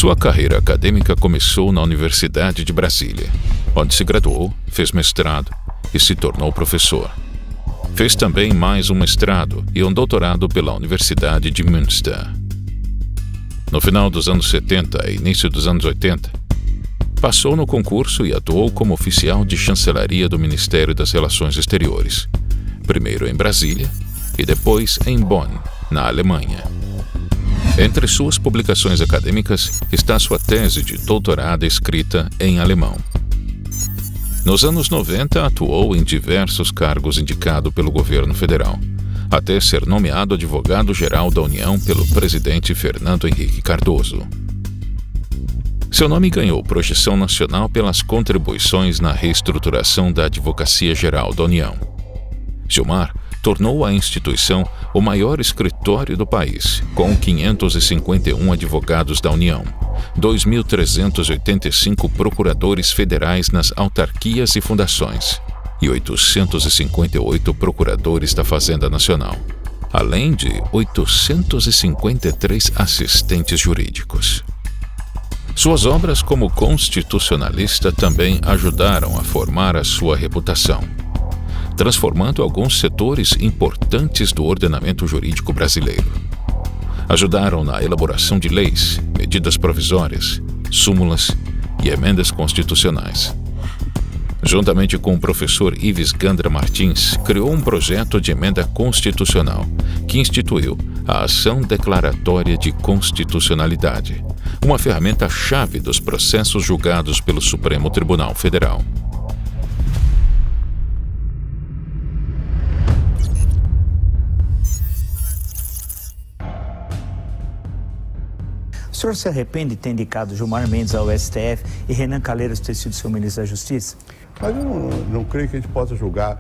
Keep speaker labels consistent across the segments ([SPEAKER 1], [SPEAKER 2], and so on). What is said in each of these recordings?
[SPEAKER 1] Sua carreira acadêmica começou na Universidade de Brasília, onde se graduou, fez mestrado e se tornou professor. Fez também mais um mestrado e um doutorado pela Universidade de Münster. No final dos anos 70 e início dos anos 80, passou no concurso e atuou como oficial de chancelaria do Ministério das Relações Exteriores, primeiro em Brasília e depois em Bonn, na Alemanha. Entre suas publicações acadêmicas está sua tese de doutorado escrita em alemão. Nos anos 90, atuou em diversos cargos indicados pelo governo federal, até ser nomeado advogado-geral da União pelo presidente Fernando Henrique Cardoso. Seu nome ganhou projeção nacional pelas contribuições na reestruturação da Advocacia Geral da União. Gilmar tornou a instituição o maior escritório do país, com 551 advogados da União, 2.385 procuradores federais nas autarquias e fundações e 858 procuradores da Fazenda Nacional, além de 853 assistentes jurídicos. Suas obras como constitucionalista também ajudaram a formar a sua reputação, transformando alguns setores importantes do ordenamento jurídico brasileiro. Ajudaram na elaboração de leis, medidas provisórias, súmulas e emendas constitucionais. Juntamente com o professor Ives Gandra Martins, criou um projeto de emenda constitucional que instituiu a ação declaratória de constitucionalidade, uma ferramenta-chave dos processos julgados pelo Supremo Tribunal Federal.
[SPEAKER 2] O senhor se arrepende de ter indicado Gilmar Mendes ao STF e Renan Calheiros ter sido seu ministro da Justiça?
[SPEAKER 3] Mas eu não creio que a gente possa julgar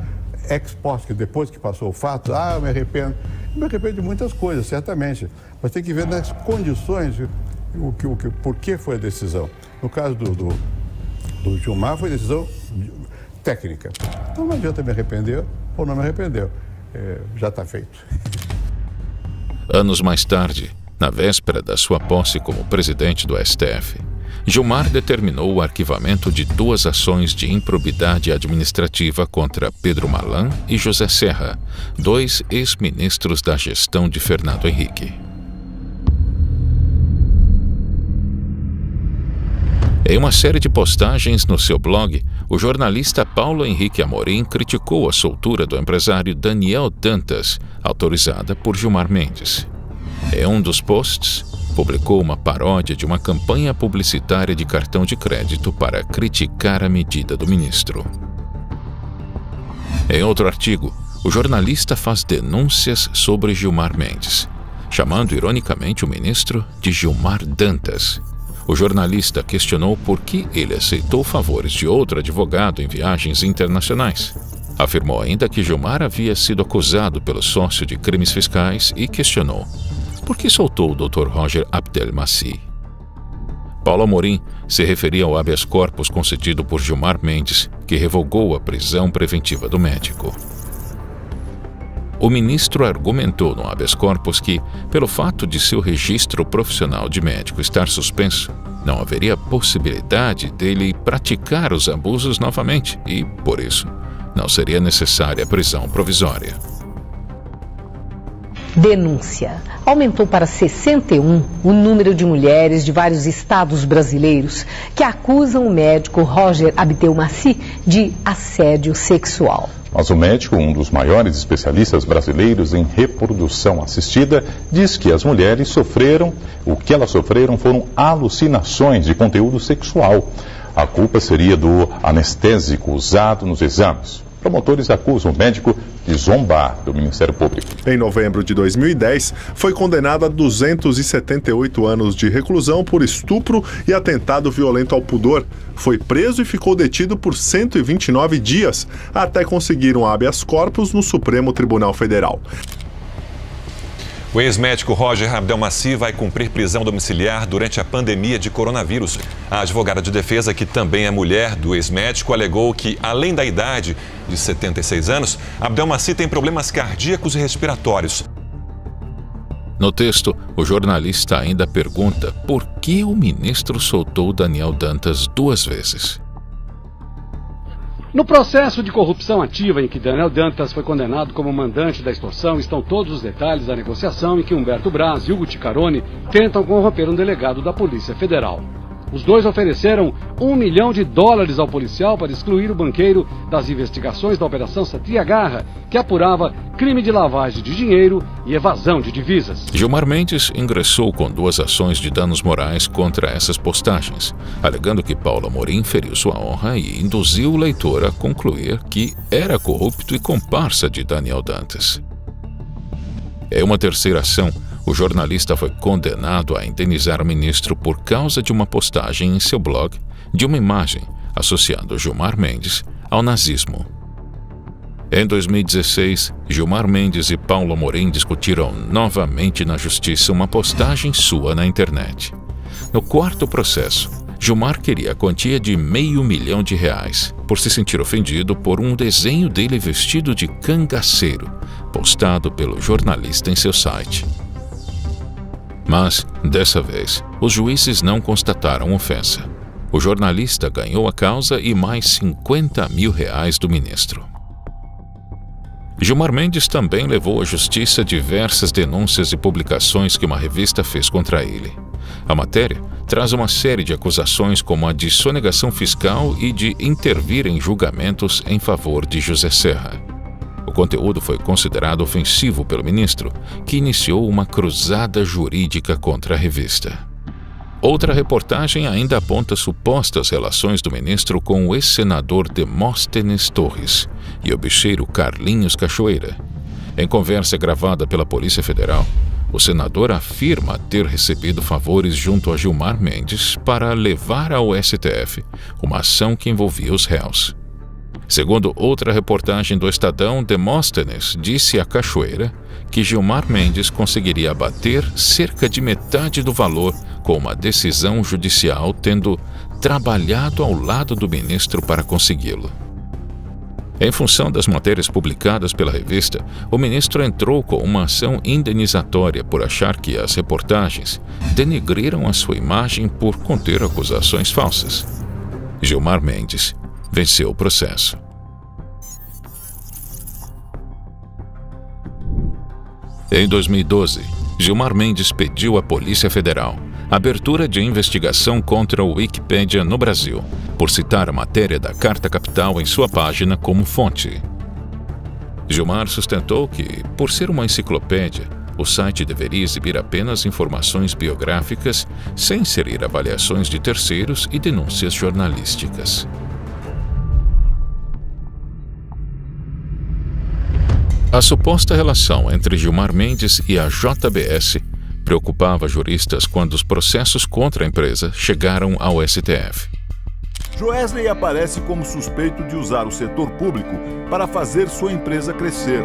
[SPEAKER 3] ex post, que depois que passou o fato, eu me arrependo. Eu me arrependo de muitas coisas, certamente. Mas tem que ver nas condições por que foi a decisão. No caso do Gilmar, foi decisão técnica. Então não adianta me arrepender ou não me arrepender. Já está feito.
[SPEAKER 1] Anos mais tarde, na véspera da sua posse como presidente do STF, Gilmar determinou o arquivamento de 2 ações de improbidade administrativa contra Pedro Malan e José Serra, 2 ex-ministros da gestão de Fernando Henrique. Em uma série de postagens no seu blog, o jornalista Paulo Henrique Amorim criticou a soltura do empresário Daniel Dantas, autorizada por Gilmar Mendes. Em um dos posts, publicou uma paródia de uma campanha publicitária de cartão de crédito para criticar a medida do ministro. Em outro artigo, o jornalista faz denúncias sobre Gilmar Mendes, chamando ironicamente o ministro de Gilmar Dantas. O jornalista questionou por que ele aceitou favores de outro advogado em viagens internacionais. Afirmou ainda que Gilmar havia sido acusado pelo sócio de crimes fiscais e questionou por que soltou o Dr. Roger Abdelmaci. Paulo Amorim se referia ao habeas corpus concedido por Gilmar Mendes, que revogou a prisão preventiva do médico. O ministro argumentou no habeas corpus que, pelo fato de seu registro profissional de médico estar suspenso, não haveria possibilidade dele praticar os abusos novamente e, por isso, não seria necessária a prisão provisória.
[SPEAKER 4] Denúncia. Aumentou para 61 o número de mulheres de vários estados brasileiros que acusam o médico Roger Abdelmaci de assédio sexual.
[SPEAKER 5] Mas o médico, um dos maiores especialistas brasileiros em reprodução assistida, diz que as mulheres sofreram foram alucinações de conteúdo sexual. A culpa seria do anestésico usado nos exames. Promotores acusam o médico de zombar do Ministério Público.
[SPEAKER 6] Em novembro de 2010, foi condenado a 278 anos de reclusão por estupro e atentado violento ao pudor. Foi preso e ficou detido por 129 dias, até conseguir um habeas corpus no Supremo Tribunal Federal.
[SPEAKER 7] O ex-médico Roger Abdelmaci vai cumprir prisão domiciliar durante a pandemia de coronavírus. A advogada de defesa, que também é mulher do ex-médico, alegou que, além da idade de 76 anos, Abdelmaci tem problemas cardíacos e respiratórios.
[SPEAKER 1] No texto, o jornalista ainda pergunta por que o ministro soltou Daniel Dantas 2 vezes.
[SPEAKER 8] No processo de corrupção ativa em que Daniel Dantas foi condenado como mandante da extorsão estão todos os detalhes da negociação em que Humberto Braz e Hugo Ticcaroni tentam corromper um delegado da Polícia Federal. Os dois ofereceram $1 milhão ao policial para excluir o banqueiro das investigações da Operação Satyagraha, que apurava crime de lavagem de dinheiro e evasão de divisas.
[SPEAKER 1] Gilmar Mendes ingressou com 2 ações de danos morais contra essas postagens, alegando que Paulo Amorim feriu sua honra e induziu o leitor a concluir que era corrupto e comparsa de Daniel Dantas. Em uma terceira ação, o jornalista foi condenado a indenizar o ministro por causa de uma postagem em seu blog de uma imagem associando Gilmar Mendes ao nazismo. Em 2016, Gilmar Mendes e Paulo Amorim discutiram novamente na justiça uma postagem sua na internet. No 4º processo, Gilmar queria a quantia de R$500 mil por se sentir ofendido por um desenho dele vestido de cangaceiro, postado pelo jornalista em seu site. Mas, dessa vez, os juízes não constataram ofensa. O jornalista ganhou a causa e mais R$50 mil do ministro. Gilmar Mendes também levou à justiça diversas denúncias e publicações que uma revista fez contra ele. A matéria traz uma série de acusações como a de sonegação fiscal e de intervir em julgamentos em favor de José Serra. O conteúdo foi considerado ofensivo pelo ministro, que iniciou uma cruzada jurídica contra a revista. Outra reportagem ainda aponta supostas relações do ministro com o ex-senador Demóstenes Torres e o bicheiro Carlinhos Cachoeira. Em conversa gravada pela Polícia Federal, o senador afirma ter recebido favores junto a Gilmar Mendes para levar ao STF uma ação que envolvia os réus. Segundo outra reportagem do Estadão, Demóstenes disse a Cachoeira que Gilmar Mendes conseguiria abater cerca de metade do valor com uma decisão judicial, tendo trabalhado ao lado do ministro para consegui-lo. Em função das matérias publicadas pela revista, o ministro entrou com uma ação indenizatória por achar que as reportagens denegriram a sua imagem por conter acusações falsas. Gilmar Mendes venceu o processo. Em 2012, Gilmar Mendes pediu à Polícia Federal a abertura de investigação contra o Wikipedia no Brasil, por citar a matéria da Carta Capital em sua página como fonte. Gilmar sustentou que, por ser uma enciclopédia, o site deveria exibir apenas informações biográficas, sem inserir avaliações de terceiros e denúncias jornalísticas. A suposta relação entre Gilmar Mendes e a JBS preocupava juristas quando os processos contra a empresa chegaram ao STF.
[SPEAKER 9] Joesley aparece como suspeito de usar o setor público para fazer sua empresa crescer.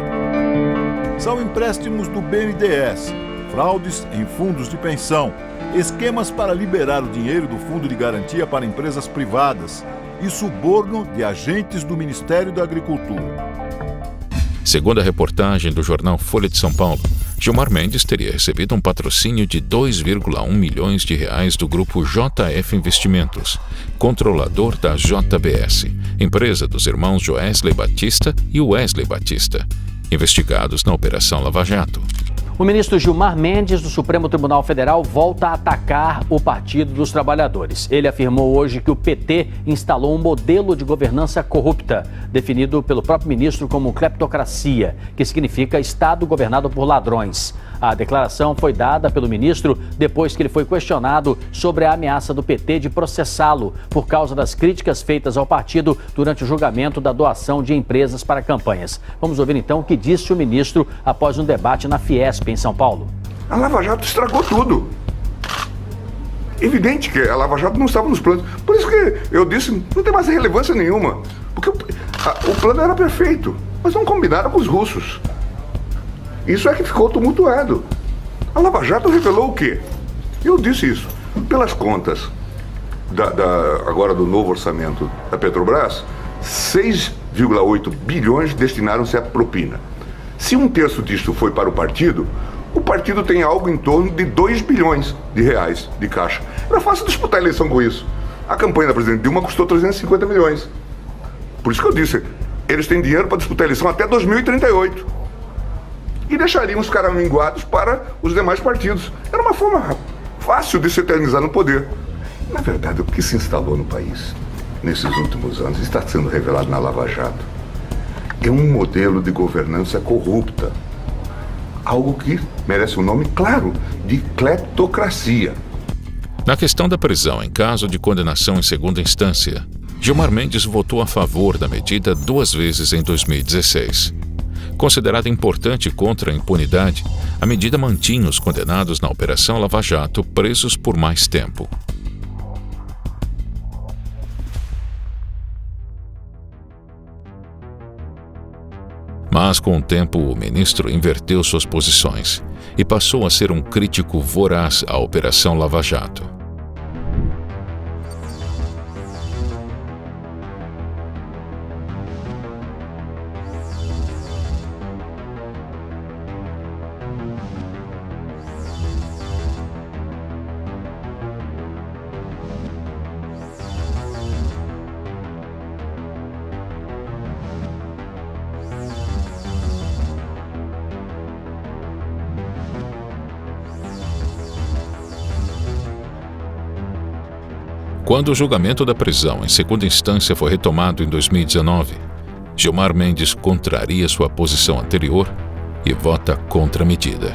[SPEAKER 9] São empréstimos do BNDES, fraudes em fundos de pensão, esquemas para liberar o dinheiro do Fundo de Garantia para empresas privadas e suborno de agentes do Ministério da Agricultura.
[SPEAKER 1] Segundo a reportagem do jornal Folha de São Paulo, Gilmar Mendes teria recebido um patrocínio de R$2,1 milhões do grupo JF Investimentos, controlador da JBS, empresa dos irmãos Joesley Batista e Wesley Batista, investigados na Operação Lava Jato.
[SPEAKER 10] O ministro Gilmar Mendes, do Supremo Tribunal Federal, volta a atacar o Partido dos Trabalhadores. Ele afirmou hoje que o PT instalou um modelo de governança corrupta, definido pelo próprio ministro como cleptocracia, que significa Estado governado por ladrões. A declaração foi dada pelo ministro depois que ele foi questionado sobre a ameaça do PT de processá-lo por causa das críticas feitas ao partido durante o julgamento da doação de empresas para campanhas. Vamos ouvir então o que disse o ministro após um debate na Fiesp, em São Paulo.
[SPEAKER 11] A Lava Jato estragou tudo. Evidente que a Lava Jato não estava nos planos. Por isso que eu disse, não tem mais relevância nenhuma. Porque o plano era perfeito, mas não combinaram com os russos. Isso é que ficou tumultuado. A Lava Jato revelou o quê? Eu disse isso. Pelas contas agora do novo orçamento da Petrobras, 6,8 bilhões destinaram-se à propina. Se 1/3 disto foi para o partido, o partido tem algo em torno de 2 bilhões de reais de caixa. Era fácil disputar a eleição com isso. A campanha da presidente Dilma custou 350 milhões. Por isso que eu disse, eles têm dinheiro para disputar a eleição até 2038. E deixariam os caras minguados para os demais partidos. Era uma forma fácil de se eternizar no poder. Na verdade, o que se instalou no país nesses últimos anos, está sendo revelado na Lava Jato, é um modelo de governança corrupta. Algo que merece um nome claro, de cleptocracia.
[SPEAKER 1] Na questão da prisão em caso de condenação em segunda instância, Gilmar Mendes votou a favor da medida 2 vezes em 2016. Considerada importante contra a impunidade, a medida mantinha os condenados na Operação Lava Jato presos por mais tempo. Mas, com o tempo, o ministro inverteu suas posições e passou a ser um crítico voraz à Operação Lava Jato. Quando o julgamento da prisão em segunda instância foi retomado em 2019, Gilmar Mendes contraria sua posição anterior e vota contra a medida.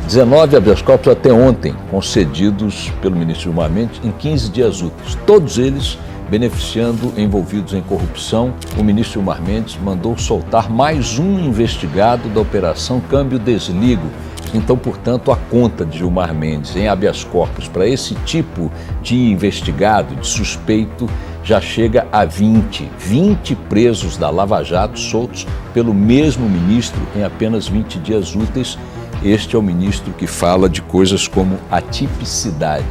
[SPEAKER 12] 19 habeas corpus até ontem, concedidos pelo ministro Gilmar Mendes em 15 dias úteis. Todos eles beneficiando envolvidos em corrupção. O ministro Gilmar Mendes mandou soltar mais um investigado da Operação Câmbio Desligo. Então, portanto, a conta de Gilmar Mendes em habeas corpus para esse tipo de investigado, de suspeito, já chega a 20 presos da Lava Jato soltos pelo mesmo ministro em apenas 20 dias úteis. Este é o ministro que fala de coisas como atipicidade.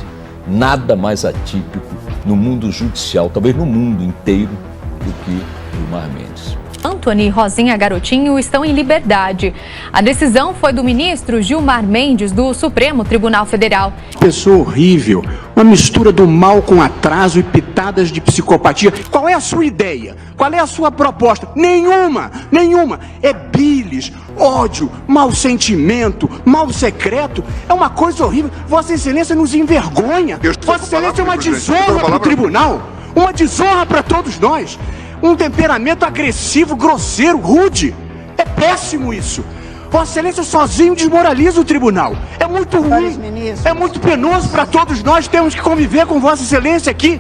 [SPEAKER 12] Nada mais atípico no mundo judicial, talvez no mundo inteiro, do que Gilmar Mendes.
[SPEAKER 13] Antony e Rosinha Garotinho estão em liberdade. A decisão foi do ministro Gilmar Mendes, do Supremo Tribunal Federal.
[SPEAKER 14] Pessoa horrível, uma mistura do mal com atraso e pitadas de psicopatia. Qual é a sua ideia? Qual é a sua proposta? Nenhuma. É bilis, ódio, mau sentimento, mal secreto. É uma coisa horrível. Vossa Excelência nos envergonha. Vossa Excelência é uma desonra para o tribunal. Uma desonra para todos nós. Um temperamento agressivo, grosseiro, rude. É péssimo isso. Vossa Excelência sozinho desmoraliza o tribunal. É muito ruim, é muito penoso para todos nós. Temos que conviver com Vossa Excelência aqui.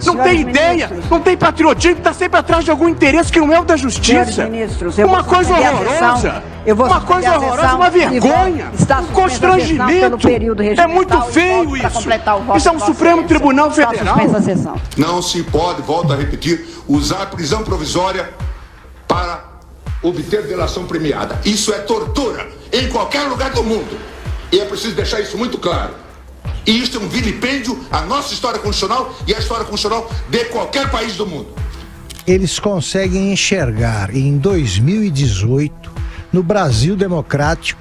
[SPEAKER 14] Não tem ideia, não tem patriotismo, está sempre atrás de algum interesse que não é o da justiça. Uma coisa horrorosa. Uma coisa horrorosa, uma vergonha, um constrangimento. É muito feio isso. Isso é um Supremo Tribunal Federal.
[SPEAKER 11] Não se pode, volto a repetir, usar prisão provisória para obter delação premiada. Isso é tortura em qualquer lugar do mundo. E é preciso deixar isso muito claro. E isto é um vilipêndio à nossa história constitucional e à história constitucional de qualquer país do mundo.
[SPEAKER 15] Eles conseguem enxergar em 2018, no Brasil democrático,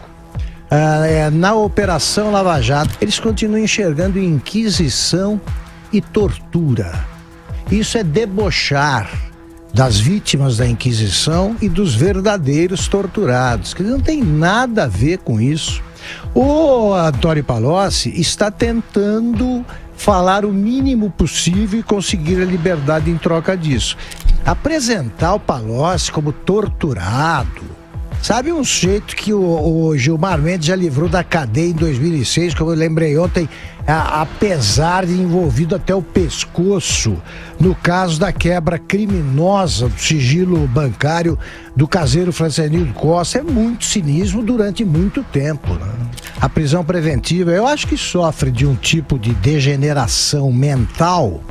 [SPEAKER 15] na Operação Lava Jato, eles continuam enxergando inquisição e tortura. Isso é debochar das vítimas da Inquisição e dos verdadeiros torturados, que não tem nada a ver com isso. O Antony Palocci está tentando falar o mínimo possível e conseguir a liberdade em troca disso. Apresentar o Palocci como torturado, sabe, um jeito que o Gilmar Mendes já livrou da cadeia em 2006, como eu lembrei ontem, apesar de envolvido até o pescoço no caso da quebra criminosa do sigilo bancário do caseiro Francisco Costa. É muito cinismo durante muito tempo, né? A prisão preventiva, eu acho que sofre de um tipo de degeneração mental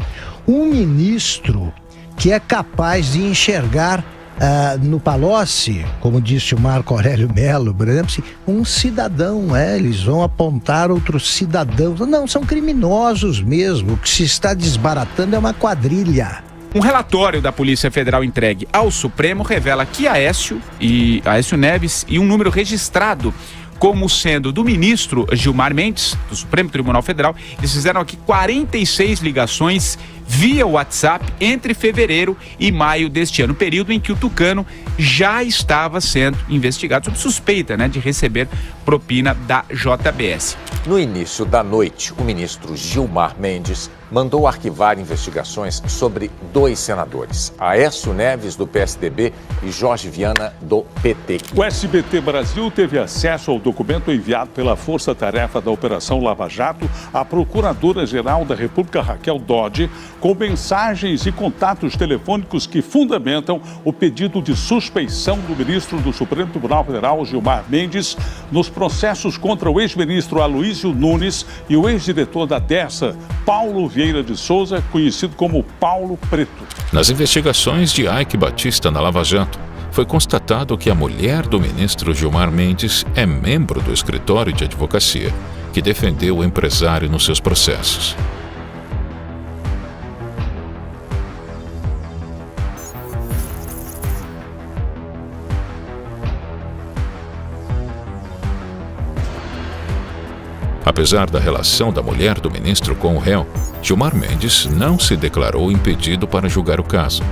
[SPEAKER 15] um ministro que é capaz de enxergar no Palocci, como disse o Marco Aurélio Mello, por exemplo, um cidadão, eles vão apontar outros cidadãos. Não, são criminosos mesmo. O que se está desbaratando é uma quadrilha.
[SPEAKER 16] Um relatório da Polícia Federal entregue ao Supremo revela que Aécio Neves e um número registrado como sendo do ministro Gilmar Mendes, do Supremo Tribunal Federal. Eles fizeram aqui 46 ligações via WhatsApp entre fevereiro e maio deste ano, período em que o tucano já estava sendo investigado sob suspeita, de receber propina da JBS.
[SPEAKER 17] No início da noite, o ministro Gilmar Mendes mandou arquivar investigações sobre 2 senadores, Aécio Neves, do PSDB, e Jorge Viana, do PT.
[SPEAKER 18] O SBT Brasil teve acesso ao documento enviado pela Força Tarefa da Operação Lava Jato à Procuradora-Geral da República, Raquel Dodge, com mensagens e contatos telefônicos que fundamentam o pedido de suspeição do ministro do Supremo Tribunal Federal, Gilmar Mendes, nos processos contra o ex-ministro Aloysio Nunes e o ex-diretor da DERSA, Paulo Vieira de Souza, conhecido como Paulo Preto.
[SPEAKER 1] Nas investigações de Eike Batista na Lava Jato, foi constatado que a mulher do ministro Gilmar Mendes é membro do escritório de advocacia, que defendeu o empresário nos seus processos. Apesar da relação da mulher do ministro com o réu, Gilmar Mendes não se declarou impedido para julgar o caso.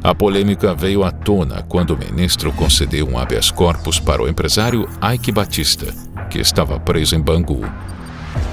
[SPEAKER 1] A polêmica veio à tona quando o ministro concedeu um habeas corpus para o empresário Eike Batista, que estava preso em Bangu.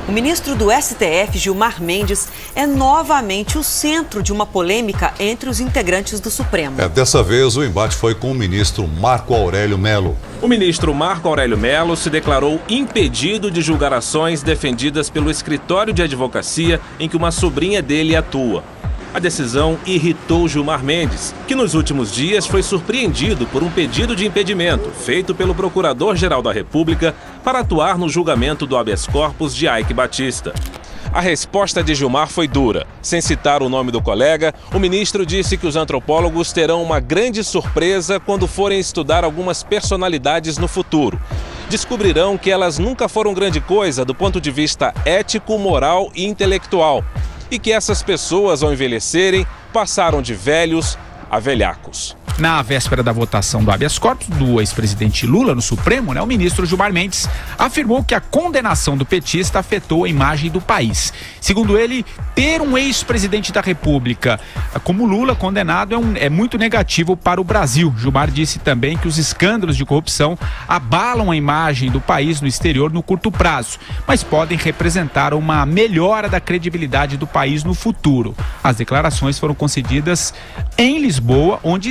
[SPEAKER 19] O ministro do STF, Gilmar Mendes, é novamente o centro de uma polêmica entre os integrantes do Supremo.
[SPEAKER 20] Dessa vez, o embate foi com o ministro Marco Aurélio Mello.
[SPEAKER 21] O ministro Marco Aurélio Mello se declarou impedido de julgar ações defendidas pelo escritório de advocacia em que uma sobrinha dele atua. A decisão irritou Gilmar Mendes, que nos últimos dias foi surpreendido por um pedido de impedimento feito pelo Procurador-Geral da República para atuar no julgamento do habeas corpus de Eike Batista. A resposta de Gilmar foi dura. Sem citar o nome do colega, o ministro disse que os antropólogos terão uma grande surpresa quando forem estudar algumas personalidades no futuro. Descobrirão que elas nunca foram grande coisa do ponto de vista ético, moral e intelectual. E que essas pessoas, ao envelhecerem, passaram de velhos a velhacos.
[SPEAKER 16] Na véspera da votação do habeas corpus do ex-presidente Lula no Supremo, o ministro Gilmar Mendes afirmou que a condenação do petista afetou a imagem do país. Segundo ele, ter um ex-presidente da República como Lula condenado é muito negativo para o Brasil. Gilmar disse também que os escândalos de corrupção abalam a imagem do país no exterior no curto prazo, mas podem representar uma melhora da credibilidade do país no futuro. As declarações foram concedidas em Lisboa, onde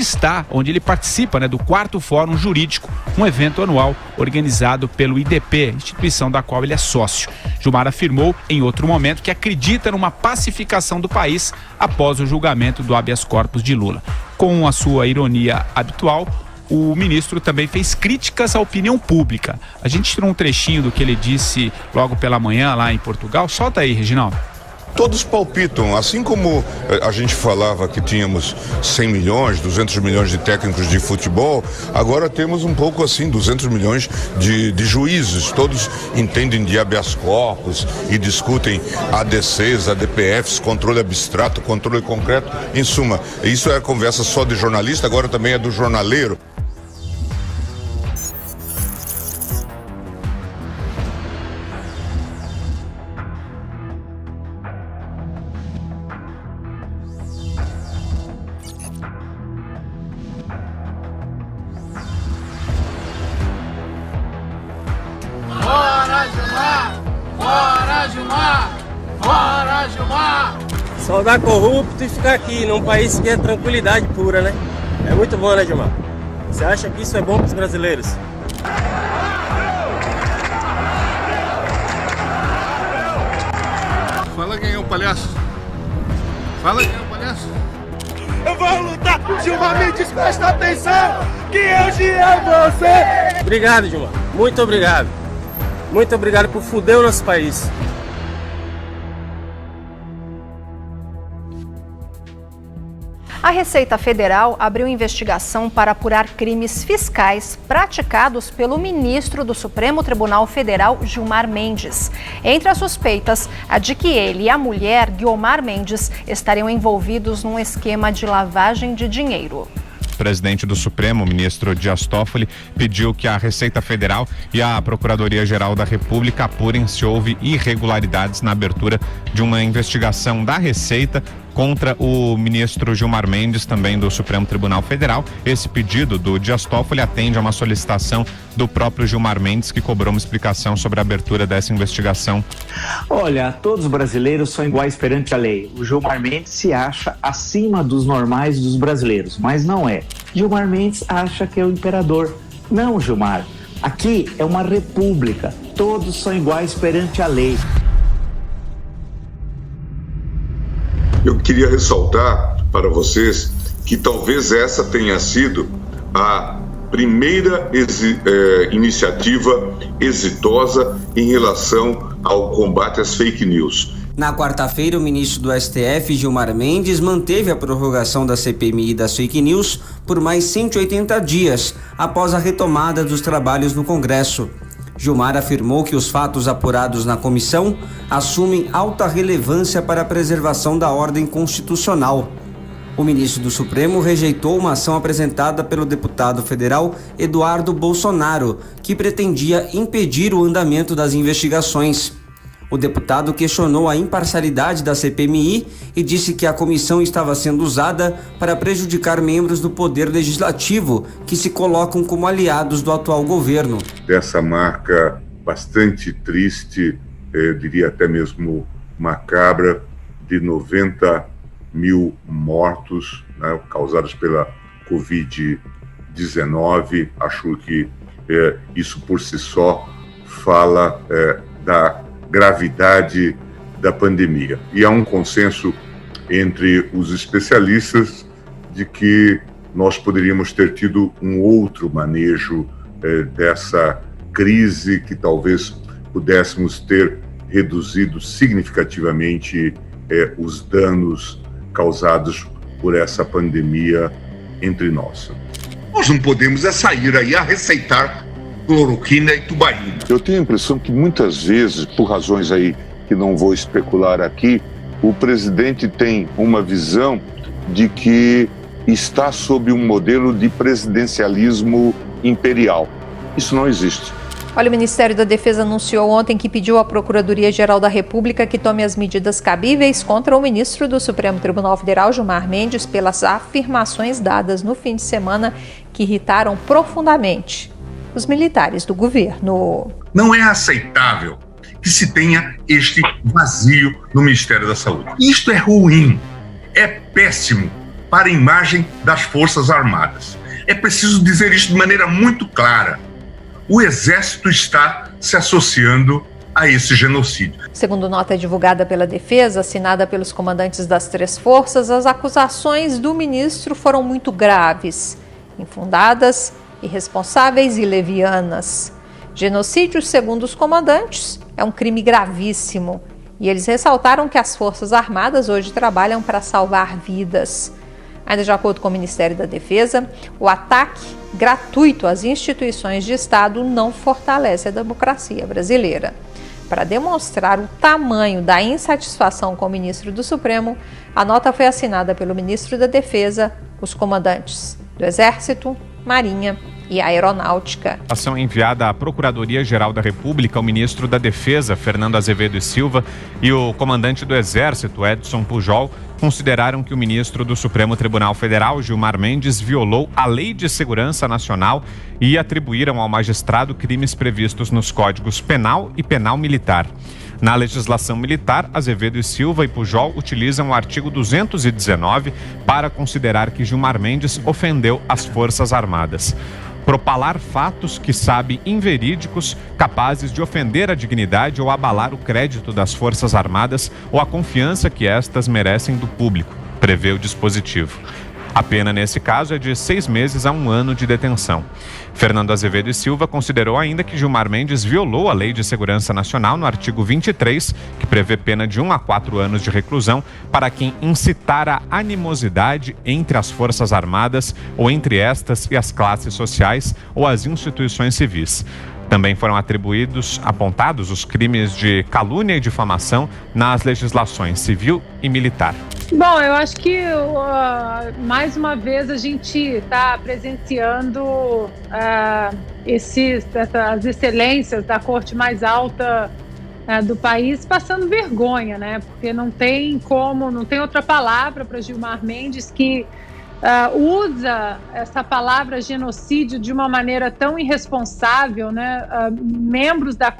[SPEAKER 16] ele participa do 4º Fórum Jurídico, um evento anual organizado pelo IDP, instituição da qual ele é sócio. Gilmar afirmou em outro momento que acredita numa pacificação do país após o julgamento do habeas corpus de Lula. Com a sua ironia habitual, o ministro também fez críticas à opinião pública. A gente tirou um trechinho do que ele disse logo pela manhã lá em Portugal. Solta aí, Reginaldo.
[SPEAKER 22] Todos palpitam, assim como a gente falava que tínhamos 100 milhões, 200 milhões de técnicos de futebol, agora temos um pouco assim, 200 milhões de juízes. Todos entendem de habeas corpus e discutem ADCs, ADPFs, controle abstrato, controle concreto. Em suma, isso é conversa só de jornalista, agora também é do jornaleiro.
[SPEAKER 23] Soldar corrupto e ficar aqui num país que é tranquilidade pura, né? É muito bom, né, Gilmar? Você acha que isso é bom para os brasileiros?
[SPEAKER 22] Fala quem é o palhaço. Fala quem é o palhaço.
[SPEAKER 23] Eu vou lutar! Gilmar Mendes, presta atenção! Que eu te amo você! Obrigado, Gilmar. Muito obrigado. Muito obrigado por fuder o nosso país.
[SPEAKER 13] A Receita Federal abriu investigação para apurar crimes fiscais praticados pelo ministro do Supremo Tribunal Federal, Gilmar Mendes. Entre as suspeitas, a de que ele e a mulher, Guiomar Mendes, estariam envolvidos num esquema de lavagem de dinheiro.
[SPEAKER 2] O presidente do Supremo, o ministro Dias Toffoli, pediu que a Receita Federal e a Procuradoria-Geral da República apurem se houve irregularidades na abertura de uma investigação da Receita contra o ministro Gilmar Mendes, também do Supremo Tribunal Federal. Esse pedido do Dias Toffoli atende a uma solicitação do próprio Gilmar Mendes, que cobrou uma explicação sobre a abertura dessa investigação.
[SPEAKER 3] Olha, todos os brasileiros são iguais perante a lei. O Gilmar Mendes se acha acima dos normais dos brasileiros, mas não é. Gilmar Mendes acha que é o imperador. Não, Gilmar. Aqui é uma república. Todos são iguais perante a lei.
[SPEAKER 11] Eu queria ressaltar para vocês que talvez essa tenha sido a primeira iniciativa exitosa em relação ao combate às fake news.
[SPEAKER 4] Na quarta-feira, o ministro do STF, Gilmar Mendes, manteve a prorrogação da CPMI das fake news por mais 180 dias, após a retomada dos trabalhos no Congresso. Gilmar afirmou que os fatos apurados na comissão assumem alta relevância para a preservação da ordem constitucional. O ministro do Supremo rejeitou uma ação apresentada pelo deputado federal Eduardo Bolsonaro, que pretendia impedir o andamento das investigações. O deputado questionou a imparcialidade da CPMI e disse que a comissão estava sendo usada para prejudicar membros do Poder Legislativo que se colocam como aliados do atual governo.
[SPEAKER 11] Dessa marca bastante triste, eu diria até mesmo macabra, de 90 mil mortos, né, causados pela Covid-19. Acho que isso por si só fala da gravidade da pandemia. E há um consenso entre os especialistas de que nós poderíamos ter tido um outro manejo dessa crise, que talvez pudéssemos ter reduzido significativamente os danos causados por essa pandemia entre nós.
[SPEAKER 22] Nós não podemos sair aí a receitar cloroquina e tubaína.
[SPEAKER 11] Eu tenho a impressão que muitas vezes, por razões aí que não vou especular aqui, o presidente tem uma visão de que está sob um modelo de presidencialismo imperial. Isso não existe.
[SPEAKER 13] Olha, o Ministério da Defesa anunciou ontem que pediu à Procuradoria-Geral da República que tome as medidas cabíveis contra o ministro do Supremo Tribunal Federal, Gilmar Mendes, pelas afirmações dadas no fim de semana que irritaram profundamente os militares do governo.
[SPEAKER 22] Não é aceitável que se tenha este vazio no Ministério da Saúde. Isto é ruim, é péssimo para a imagem das Forças Armadas. É preciso dizer isso de maneira muito clara. O Exército está se associando a esse genocídio.
[SPEAKER 13] Segundo nota divulgada pela Defesa, assinada pelos comandantes das 3 forças, as acusações do ministro foram muito graves, infundadas, irresponsáveis e levianas. Genocídio, segundo os comandantes, é um crime gravíssimo. E eles ressaltaram que as Forças Armadas hoje trabalham para salvar vidas. Ainda de acordo com o Ministério da Defesa, o ataque gratuito às instituições de Estado não fortalece a democracia brasileira. Para demonstrar o tamanho da insatisfação com o ministro do Supremo, a nota foi assinada pelo ministro da Defesa, os comandantes do Exército, Marinha e Aeronáutica.
[SPEAKER 2] A ação enviada à Procuradoria-Geral da República, o ministro da Defesa, Fernando Azevedo e Silva, e o comandante do Exército, Edson Pujol, consideraram que o ministro do Supremo Tribunal Federal, Gilmar Mendes, violou a Lei de Segurança Nacional e atribuíram ao magistrado crimes previstos nos Códigos Penal e Penal Militar. Na legislação militar, Azevedo e Silva e Pujol utilizam o artigo 219 para considerar que Gilmar Mendes ofendeu as Forças Armadas. Propalar fatos que sabe inverídicos, capazes de ofender a dignidade ou abalar o crédito das Forças Armadas ou a confiança que estas merecem do público, prevê o dispositivo. A pena, nesse caso, é de 6 meses a 1 ano de detenção. Fernando Azevedo e Silva considerou ainda que Gilmar Mendes violou a Lei de Segurança Nacional no artigo 23, que prevê pena de 1 a 4 anos de reclusão para quem incitar a animosidade entre as Forças Armadas ou entre estas e as classes sociais ou as instituições civis. Também foram apontados os crimes de calúnia e difamação nas legislações civil e militar.
[SPEAKER 5] Bom, eu acho que mais uma vez a gente está presenciando as excelências da corte mais alta do país passando vergonha, né? Porque não tem outra palavra para Gilmar Mendes que usa essa palavra genocídio de uma maneira tão irresponsável, né? Membros da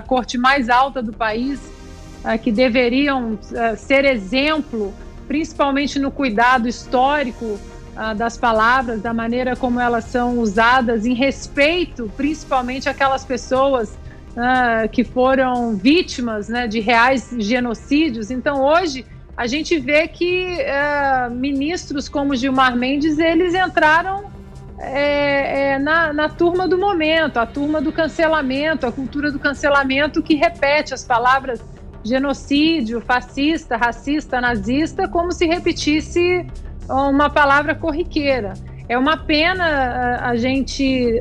[SPEAKER 5] corte mais alta do país que deveriam ser exemplo, principalmente no cuidado histórico das palavras, da maneira como elas são usadas, em respeito principalmente àquelas pessoas que foram vítimas, né, de reais genocídios. Então hoje a gente vê que ministros como Gilmar Mendes, eles entraram na turma do momento, a turma do cancelamento, a cultura do cancelamento que repete as palavras genocídio, fascista, racista, nazista, como se repetisse uma palavra corriqueira. É uma pena a gente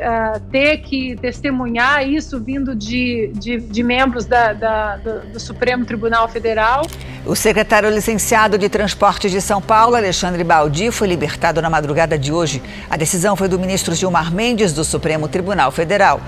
[SPEAKER 5] ter que testemunhar isso vindo de membros do Supremo Tribunal Federal.
[SPEAKER 6] O secretário licenciado de Transportes de São Paulo, Alexandre Baldi, foi libertado na madrugada de hoje. A decisão foi do ministro Gilmar Mendes, do Supremo Tribunal Federal.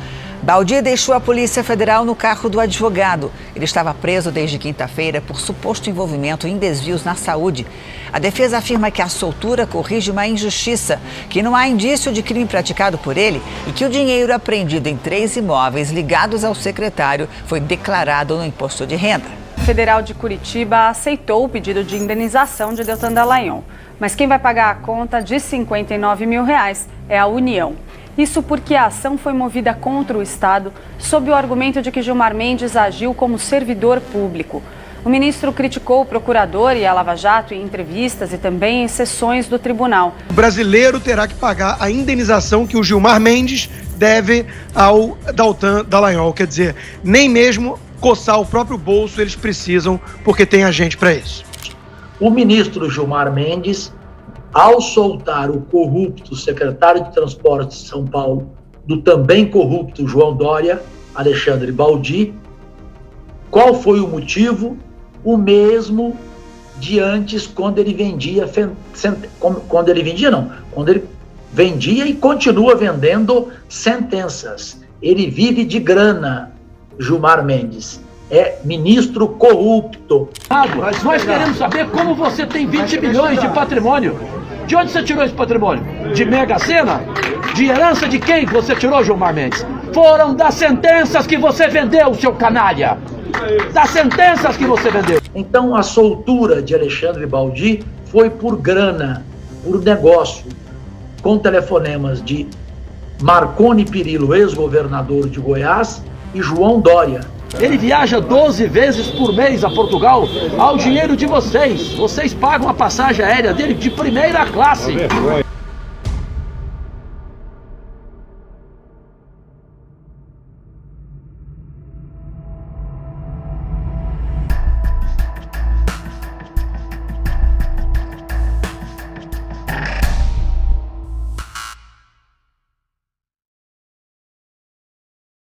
[SPEAKER 6] Baldi deixou a Polícia Federal no carro do advogado. Ele estava preso desde quinta-feira por suposto envolvimento em desvios na saúde. A defesa afirma que a soltura corrige uma injustiça, que não há indício de crime praticado por ele e que o dinheiro apreendido em 3 imóveis ligados ao secretário foi declarado no imposto de renda.
[SPEAKER 7] O Federal de Curitiba aceitou o pedido de indenização de Deltan Dallagnol, mas quem vai pagar a conta de R$59 mil é a União. Isso porque a ação foi movida contra o Estado sob o argumento de que Gilmar Mendes agiu como servidor público. O ministro criticou o procurador e a Lava Jato em entrevistas e também em sessões do tribunal.
[SPEAKER 24] O brasileiro terá que pagar a indenização que o Gilmar Mendes deve ao Deltan Dallagnol. Quer dizer, nem mesmo coçar o próprio bolso eles precisam, porque tem agente para isso.
[SPEAKER 25] O ministro Gilmar Mendes, ao soltar o corrupto secretário de Transportes de São Paulo, do também corrupto João Dória, Alexandre Baldi, qual foi o motivo? O mesmo de antes, quando ele vendia e continua vendendo sentenças. Ele vive de grana, Gilmar Mendes. É ministro corrupto.
[SPEAKER 26] Nós queremos saber como você tem 20 milhões de patrimônio. De onde você tirou esse patrimônio? De Mega Sena? De herança de quem você tirou, Gilmar Mendes? Foram das sentenças que você vendeu, seu canalha! Das sentenças que você vendeu!
[SPEAKER 25] Então a soltura de Alexandre Baldi foi por grana, por negócio, com telefonemas de Marconi Perillo, ex-governador de Goiás, e João Dória.
[SPEAKER 26] Ele viaja 12 vezes por mês a Portugal ao dinheiro de vocês. Vocês pagam a passagem aérea dele de primeira classe.